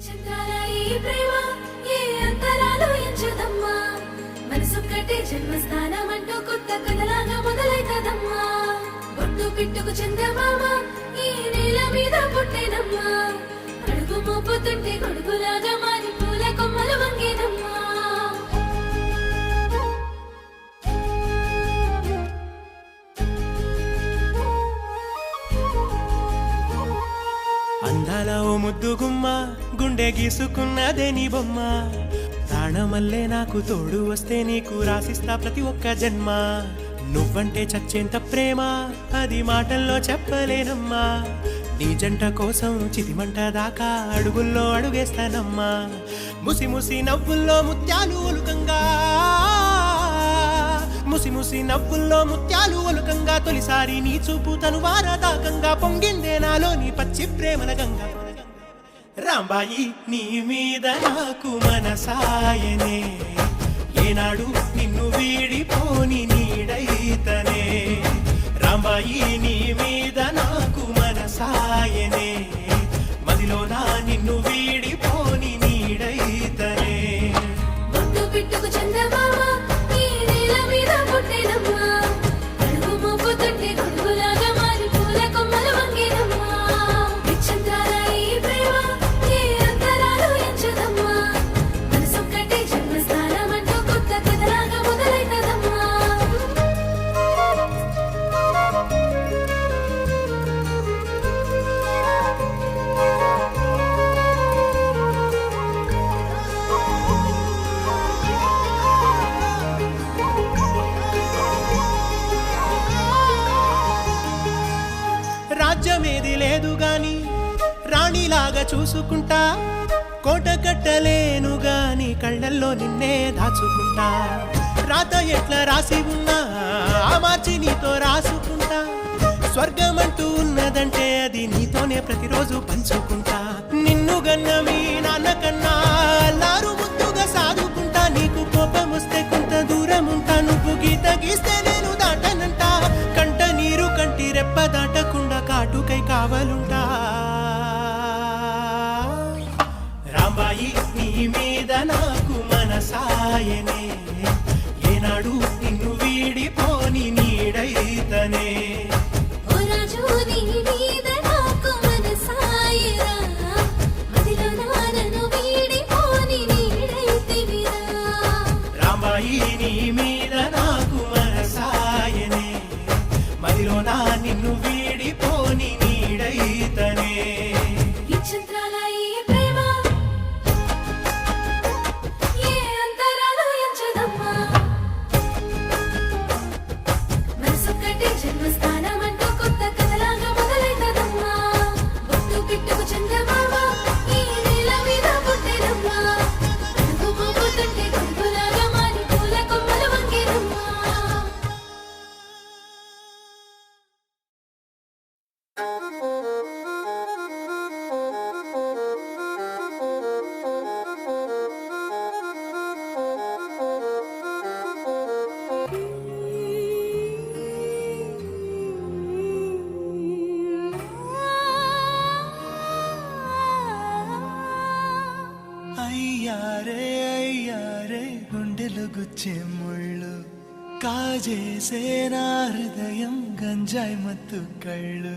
చంద్రాల ఈ ప్రేమ ఏ అంతరాలు ఎంచదమ్మా మనసొక్కటే జన్మస్థానం అంటూ కొత్త కథలాగా మొదలైతదమ్మా బొట్టు పిట్టుకు చందమామ ఈ నేల మీద పుట్టేనమ్మా అడుగు మోపుతుంటే గొడుగులాగా మారి పూల కొమ్మలు వంగేనమ్మా అందాల ఓ ముద్దు గుమ్మ గుండె గీసుకున్నదే నీ బొమ్మ ప్రాణమల్లే నాకు తోడు వస్తే నీకు రాసిస్తా ప్రతి ఒక్క జన్మ నువ్వంటే చచ్చేంత ప్రేమ అది మాటల్లో చెప్పలేనమ్మా నీ జంట కోసం చితిమంట దాకా అడుగుల్లో అడుగేస్తానమ్మా ముసి ముసి నవ్వుల్లో ముత్యాలు ఒలుకంగా ముసి ముసి నవ్వుల్లో ముత్యాలు ఒలుకంగా తొలిసారి నీ చూపు తను వారదాకంగా పొంగిందే నాలో నీ పచ్చి ప్రేమల గంగా రాంబాయి నీ మీద నాకు మనసాయనే ఏనాడు నిన్ను వీడిపోని నీడైతనే రాంబాయి నీ మీద నాకు మనసాయనే మదిలోనా నిన్ను వీడిపోని నీడైతనే బొట్టు పిట్టుకు చందమామ ఈ నేల మీద పుట్టేనమ్మా అడుగు మోపుతుంటే గొడుగులాగా మారి పూల కొమ్మలు వంగేనమ్మా చంద్రాల ఈ ప్రేమ ఏ అంతరాలు ఎంచదమ్మా మనసొక్కటే జన్మస్థానం అంటూ కొత్త కథలాగా మొదలైతదమ్మా రాజ్యమేది లేదు గాని రాణిలాగా చూసుకుంటా కోట కట్టలేను గాని కళ్ళల్లో నిన్నే దాచుకుంటా రాత ఎట్లా రాసి ఉన్నా ఆ మార్చి నీతో రాసుకుంటా స్వర్గమంటూ ఉన్నదంటే అది నీతోనే ప్రతిరోజు పంచుకుంటా నిన్ను గన్న మీ నాన్నకన్నా అల్లారు ముద్దుగా సాదుకుంటా నీకు కోపం వస్తే కొంత దూరం ఉంటా నువ్వు గీత గీస్తే నేను దాటనంటా కంట నీరు కంటి రెప్ప దాటకుండా కాటుకై కావలుంటా రాంబాయి నీ మీద నాకు మనసాయనే ఏనాడు నిన్ను వీడిపోని నీడైతనే ఓ రాజు నీ మీద నాకు మనసాయరా మదిలో నన్ను వీడిపోని నీడైతివిరా రాంబాయి నీ మీద నాకు మనసాయనే మదిలో నా నిన్ను వీడిపోని నీడైతనే ఈ చంద్రాల ఈ ప్రేమ ఏ అంతరాలు ఎంచదమ్మా మనసొక్కటే జన్మస్థానం అంటూ కొత్త కథలాగా మొదలైతదమ్మా బొట్టు పిట్టుకు చందమామ ఈ నేల మీద పుట్టేనమ్మా అడుగు మోపుతుంటే గొడుగులాగా మారి పూల కొమ్మలు వంగేనమ్మా అయ్యారే గుండెలు గుచ్చే ముళ్ళు కాజేసే నా హృదయం గంజాయి మత్తు కళ్ళు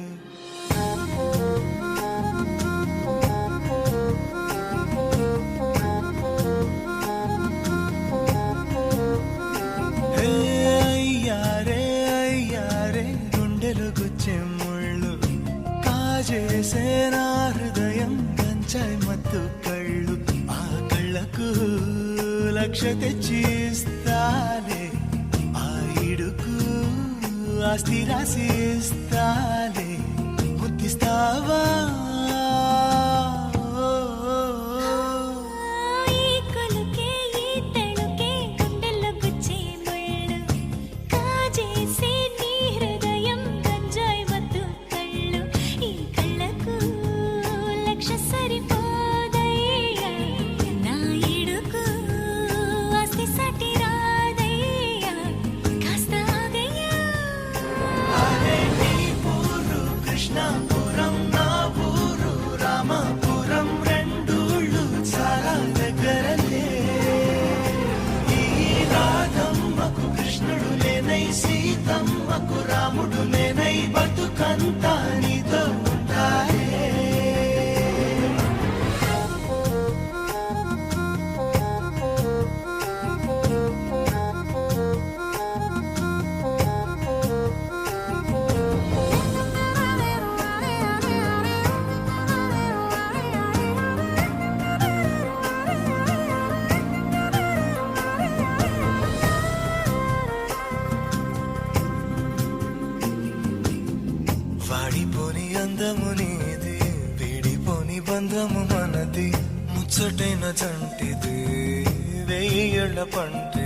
హే అయ్యారే గుండెలు గుచ్చే ముళ్ళు కాజేసే నా హృదయం గంజాయి మత్తు కళ్ళు ఆ కళ్ళకు లక్ష తెచ్చిస్తాలే ఆ ఇడుకు ఆస్తి రాసిస్తాలే ముద్దిస్తావా ఈ కొలుకే ఈ తళుకే గుండెల్లో గుచ్చే ముళ్ళు కాజేసే నీ హృదయం గంజాయి మత్తు కళ్ళు ఈ కళ్ళకు లక్ష సరిపోదయ్యా నా ఇడుకు ఆస్తి సాటి రాదయ్యా కాస్త ఆగయ్యా అరే నీ పూరు కృష్ణాపురం నా ఊరు జన్మకు రాముడు నేనై బతుకంతా నీతో ఉంటానే వాడిపోని అందము నీది వీడిపోని బంధము మనది ముచ్చటైన జంటిది 1000 ఏళ్ల పంటి